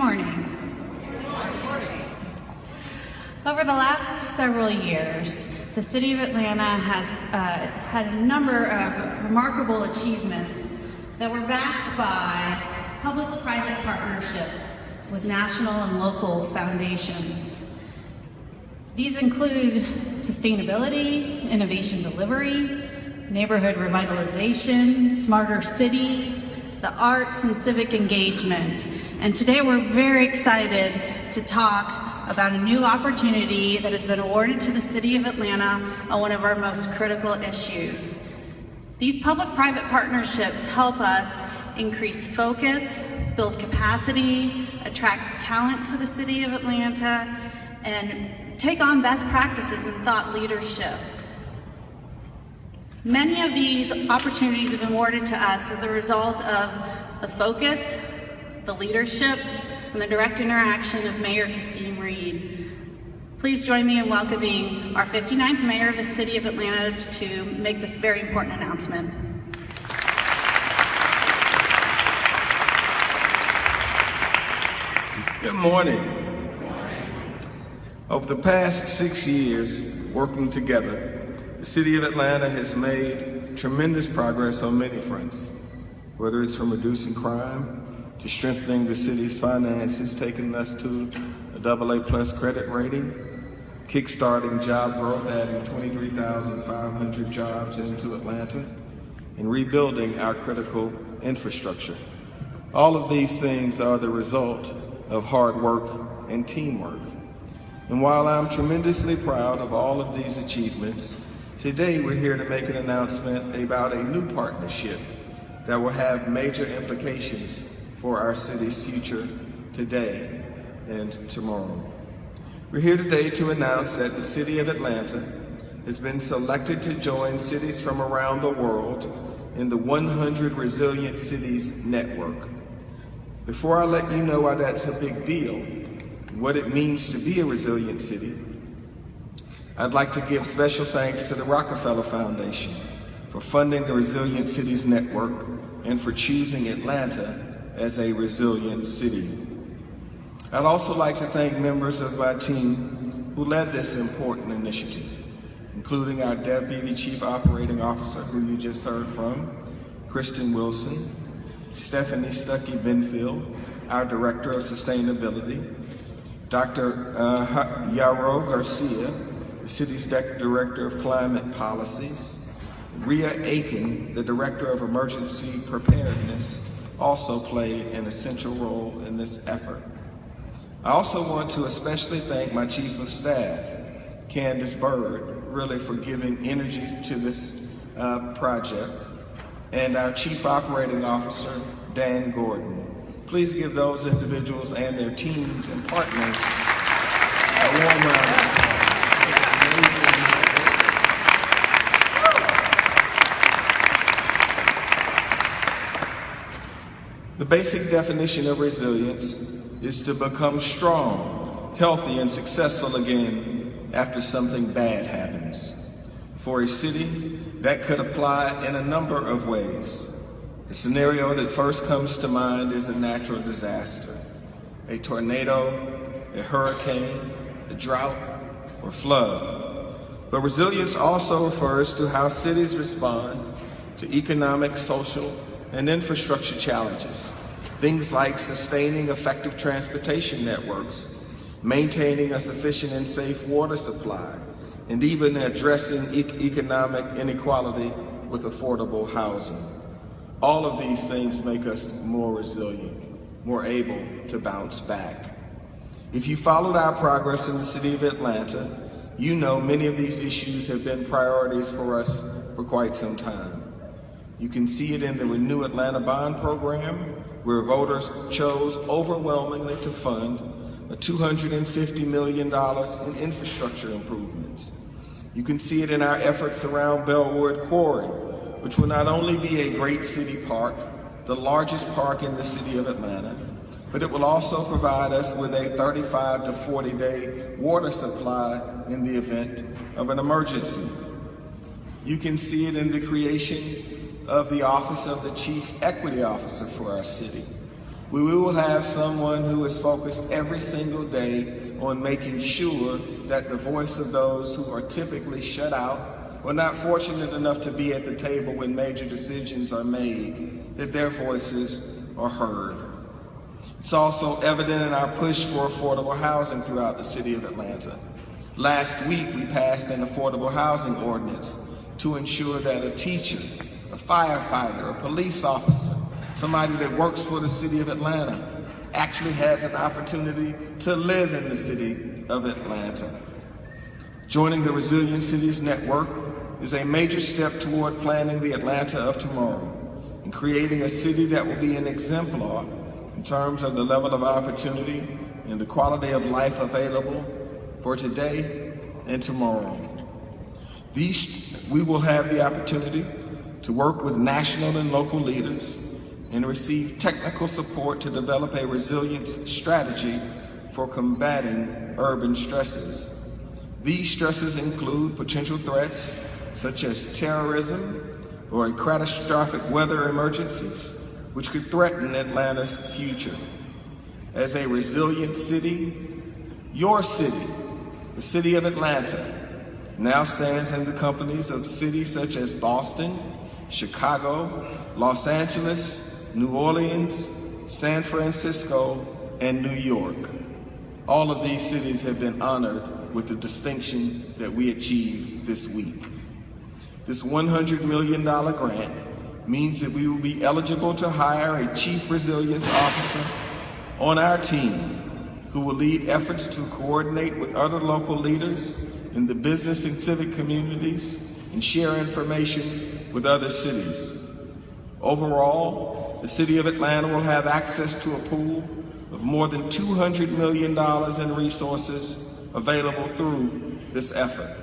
morning. Over the last several years, the City of Atlanta has had a number of remarkable achievements that were backed by public-private partnerships with national and local foundations. These include sustainability, innovation delivery, neighborhood revitalization, smarter cities, the arts and civic engagement. And today we're very excited to talk about a new opportunity that has been awarded to the City of Atlanta on one of our most critical issues. These public-private partnerships help us increase focus, build capacity, attract talent to the City of Atlanta, and take on best practices and thought leadership. Many of these opportunities have been awarded to us as a result of the focus, the leadership, and the direct interaction of Mayor Kasim Reed. Please join me in welcoming our 59th Mayor of the City of Atlanta to make this very important announcement. Good morning. Over the past 6 years, working together, the City of Atlanta has made tremendous progress on many fronts, whether it's from reducing crime to strengthening the city's finances, taking us to a AA+ credit rating, kickstarting job growth, adding 23,500 jobs into Atlanta, and rebuilding our critical infrastructure. All of these things are the result of hard work and teamwork. And while I'm tremendously proud of all of these achievements, today we're here to make an announcement about a new partnership that will have major implications for our city's future today and tomorrow. We're here today to announce that the City of Atlanta has been selected to join cities from around the world in the 100 Resilient Cities Network. Before I let you know why that's a big deal, and what it means to be a resilient city, I'd like to give special thanks to the Rockefeller Foundation for funding the Resilient Cities Network and for choosing Atlanta as a resilient city. I'd also like to thank members of my team who led this important initiative, including our Deputy Chief Operating Officer, who you just heard from, Kristen Wilson, Stephanie Stuckey-Benfield, our Director of Sustainability, Dr. Yaro Garcia, the city's Director of Climate Policies, Rhea Aiken, the Director of Emergency Preparedness, also played an essential role in this effort. I also want to especially thank my Chief of Staff, Candace Bird, really for giving energy to this project, and our Chief Operating Officer, Dan Gordon. Please give those individuals and their teams and partners a warm round of applause. The basic definition of resilience is to become strong, healthy, and successful again after something bad happens. For a city, that could apply in a number of ways. The scenario that first comes to mind is a natural disaster, a tornado, a hurricane, a drought, or flood. But resilience also refers to how cities respond to economic, social, and infrastructure challenges. Things like sustaining effective transportation networks, maintaining a sufficient and safe water supply, and even addressing economic inequality with affordable housing. All of these things make us more resilient, more able to bounce back. If you followed our progress in the City of Atlanta, you know many of these issues have been priorities for us for quite some time. You can see it in the Renew Atlanta Bond Program, where voters chose overwhelmingly to fund a $250 million in infrastructure improvements. You can see it in our efforts around Bellwood Quarry, which will not only be a great city park, the largest park in the city of Atlanta, but it will also provide us with a 35 to 40 day water supply in the event of an emergency. You can see it in the creation of the Office of the Chief Equity Officer for our city, We will have someone who is focused every single day on making sure that the voice of those who are typically shut out or not fortunate enough to be at the table when major decisions are made, that their voices are heard. It's also evident in our push for affordable housing throughout the city of Atlanta. Last week, we passed an affordable housing ordinance to ensure that a teacher, a firefighter, a police officer, somebody that works for the city of Atlanta actually has an opportunity to live in the city of Atlanta. Joining the Resilient Cities Network is a major step toward planning the Atlanta of tomorrow and creating a city that will be an exemplar in terms of the level of opportunity and the quality of life available for today and tomorrow. We will have the opportunity to work with national and local leaders and receive technical support to develop a resilience strategy for combating urban stresses. These stresses include potential threats such as terrorism or catastrophic weather emergencies, which could threaten Atlanta's future. As a resilient city, your city, the city of Atlanta, now stands in the companies of cities such as Boston, Chicago, Los Angeles, New Orleans, San Francisco, and New York. All of these cities have been honored with the distinction that we achieved this week. This $100 million grant means that we will be eligible to hire a Chief Resilience Officer on our team who will lead efforts to coordinate with other local leaders in the business and civic communities and share information with other cities. Overall, the City of Atlanta will have access to a pool of more than $200 million in resources available through this effort.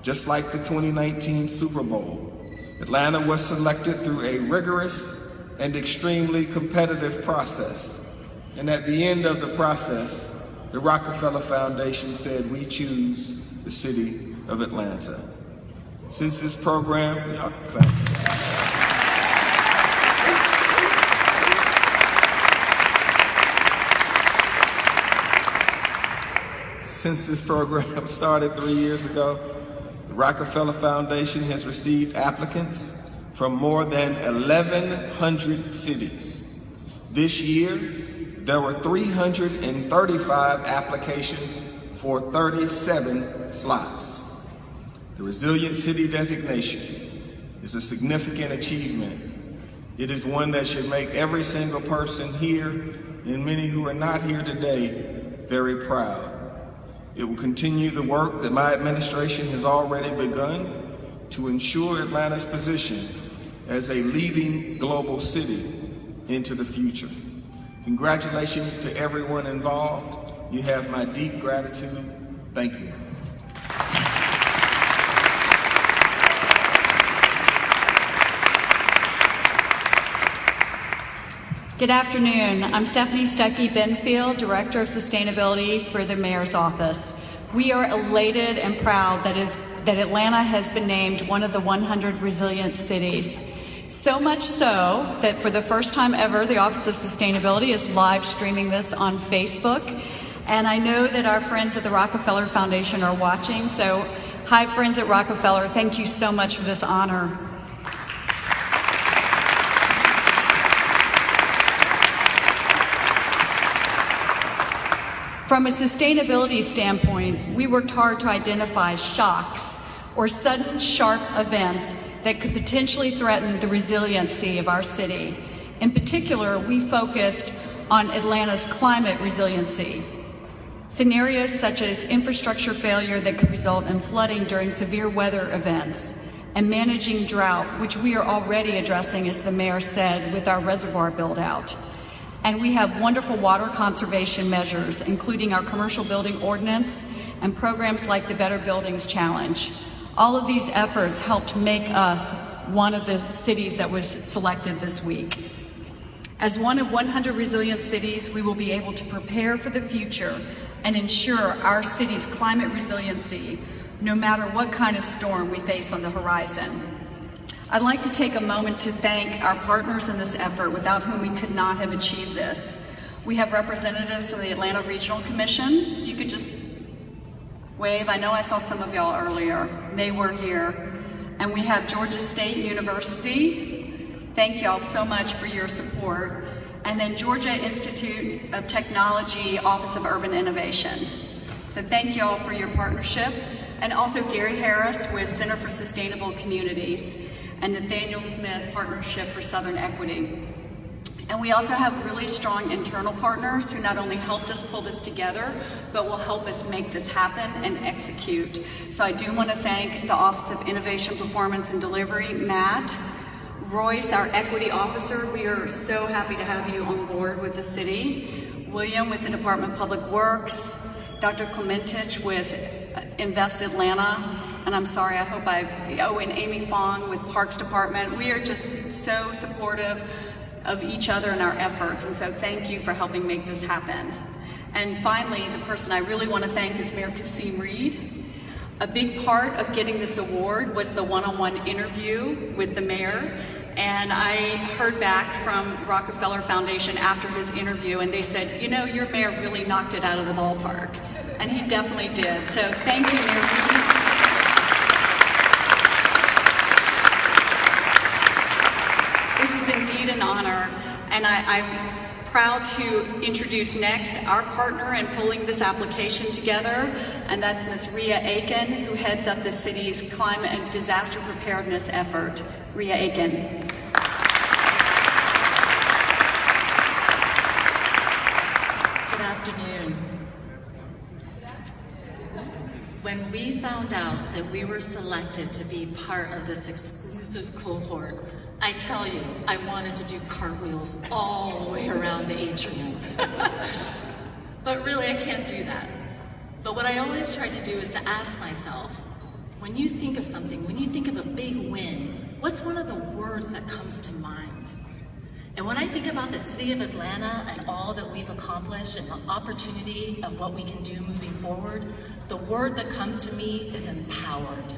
Just like the 2019 Super Bowl, Atlanta was selected through a rigorous and extremely competitive process. And at the end of the process, the Rockefeller Foundation said, "We choose the City of Atlanta." Since this program, Since this program started 3 years ago, the Rockefeller Foundation has received applicants from more than 1,100 cities. This year, there were 335 applications for 37 slots. The Resilient City designation is a significant achievement. It is one that should make every single person here, and many who are not here today, very proud. It will continue the work that my administration has already begun to ensure Atlanta's position as a leading global city into the future. Congratulations to everyone involved. You have my deep gratitude. Thank you. Good afternoon. I'm Stephanie Stuckey-Benfield, Director of Sustainability for the Mayor's Office. We are elated and proud that Atlanta has been named one of the 100 resilient cities. So much so that for the first time ever, the Office of Sustainability is live streaming this on Facebook. And I know that our friends at the Rockefeller Foundation are watching. So hi, friends at Rockefeller. Thank you so much for this honor. From a sustainability standpoint, we worked hard to identify shocks or sudden sharp events that could potentially threaten the resiliency of our city. In particular, we focused on Atlanta's climate resiliency. Scenarios such as infrastructure failure that could result in flooding during severe weather events, and managing drought, which we are already addressing, as the mayor said, with our reservoir build-out. And we have wonderful water conservation measures, including our commercial building ordinance and programs like the Better Buildings Challenge. All of these efforts helped make us one of the cities that was selected this week. As one of 100 resilient cities, we will be able to prepare for the future and ensure our city's climate resiliency, no matter what kind of storm we face on the horizon. I'd like to take a moment to thank our partners in this effort, without whom we could not have achieved this. We have representatives from the Atlanta Regional Commission. If you could just wave. I know I saw some of y'all earlier. They were here. And we have Georgia State University. Thank y'all so much for your support. And then Georgia Institute of Technology, Office of Urban Innovation. So thank y'all for your partnership. And also Gary Harris with Center for Sustainable Communities and Nathaniel Smith Partnership for Southern Equity. And we also have really strong internal partners who not only helped us pull this together, but will help us make this happen and execute. So I do want to thank the Office of Innovation, Performance, and Delivery, Matt, Royce, our equity officer. We are so happy to have you on board with the city. William with the Department of Public Works, Dr. Clementich with Invest Atlanta, and I'm sorry, and Amy Fong with Parks Department. We are just so supportive of each other and our efforts, and so thank you for helping make this happen. And finally, the person I really want to thank is Mayor Kasim Reed. A big part of getting this award was the one-on-one interview with the mayor, and I heard back from Rockefeller Foundation after his interview, and they said, you know, your mayor really knocked it out of the ballpark. And he definitely did. So thank you, Mayor Reed. This is indeed an honor, and I'm proud to introduce next our partner in pulling this application together, and that's Ms. Rhea Aiken, who heads up the city's climate and disaster preparedness effort. Rhea Aiken. Good afternoon. When we found out that we were selected to be part of this exclusive cohort, I tell you, I wanted to do cartwheels all the way around the atrium. But really, I can't do that. But what I always try to do is to ask myself, when you think of something, when you think of a big win, what's one of the words that comes to mind? And when I think about the city of Atlanta and all that we've accomplished and the opportunity of what we can do moving forward, the word that comes to me is empowered.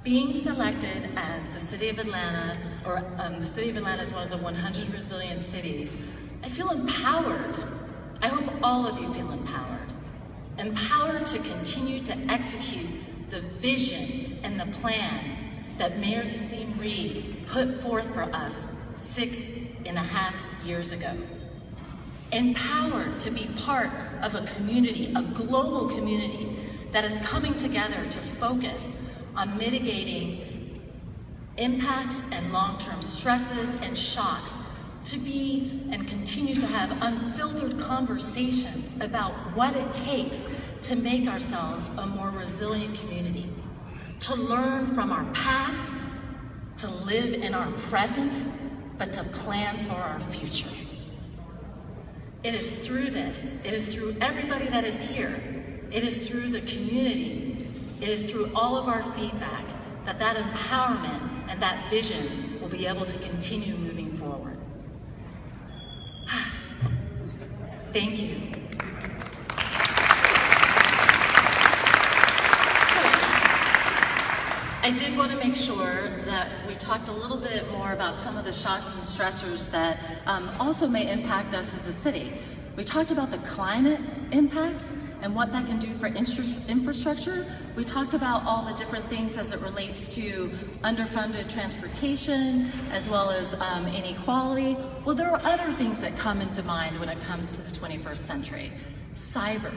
Being selected as the city of Atlanta, or the city of Atlanta is one of the 100 resilient cities, I feel empowered. I hope all of you feel empowered. Empowered to continue to execute the vision and the plan that Mayor Kasim Reed put forth for us 6.5 years ago. Empowered to be part of a community, a global community that is coming together to focus on mitigating impacts and long-term stresses and shocks, to be and continue to have unfiltered conversations about what it takes to make ourselves a more resilient community, to learn from our past, to live in our present, but to plan for our future. It is through this, it is through everybody that is here, it is through the community, it is through all of our feedback that that empowerment and that vision will be able to continue moving forward. Thank you. I did want to make sure that we talked a little bit more about some of the shocks and stressors that also may impact us as a city. We talked about the climate impacts and what that can do for infrastructure. We talked about all the different things as it relates to underfunded transportation, as well as inequality. Well, there are other things that come into mind when it comes to the 21st century. Cyber,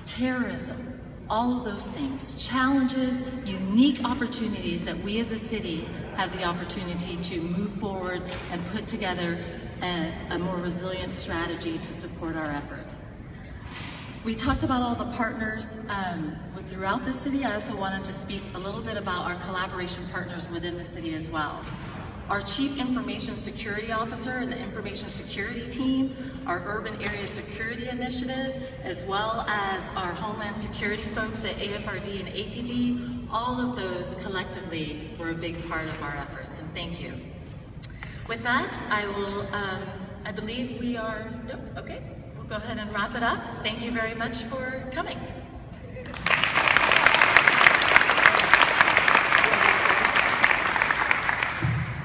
terrorism, all of those things, challenges, unique opportunities that we as a city have the opportunity to move forward and put together a more resilient strategy to support our efforts. We talked about all the partners throughout the city. I also wanted to speak a little bit about our collaboration partners within the city as well. Our Chief Information Security Officer and the Information Security Team, our Urban Area Security Initiative, as well as our Homeland Security folks at AFRD and APD, all of those collectively were a big part of our efforts, and thank you. With that, I will, I believe we are, no, okay, we'll go ahead and wrap it up. Thank you very much for coming.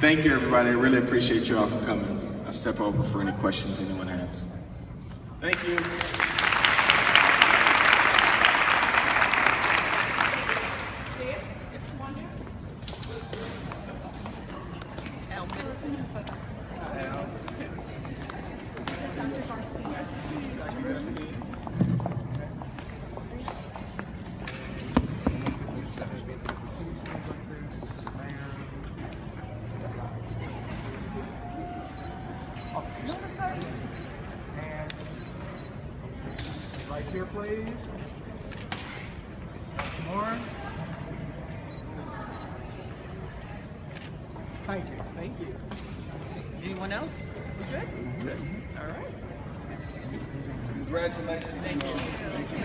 Thank you, everybody. I really appreciate you all for coming. I'll step over for any questions anyone has. Thank you. Right here, please. Once more. Thank you. Thank you. Anyone else? We good? Good. All right. Congratulations. Thank you.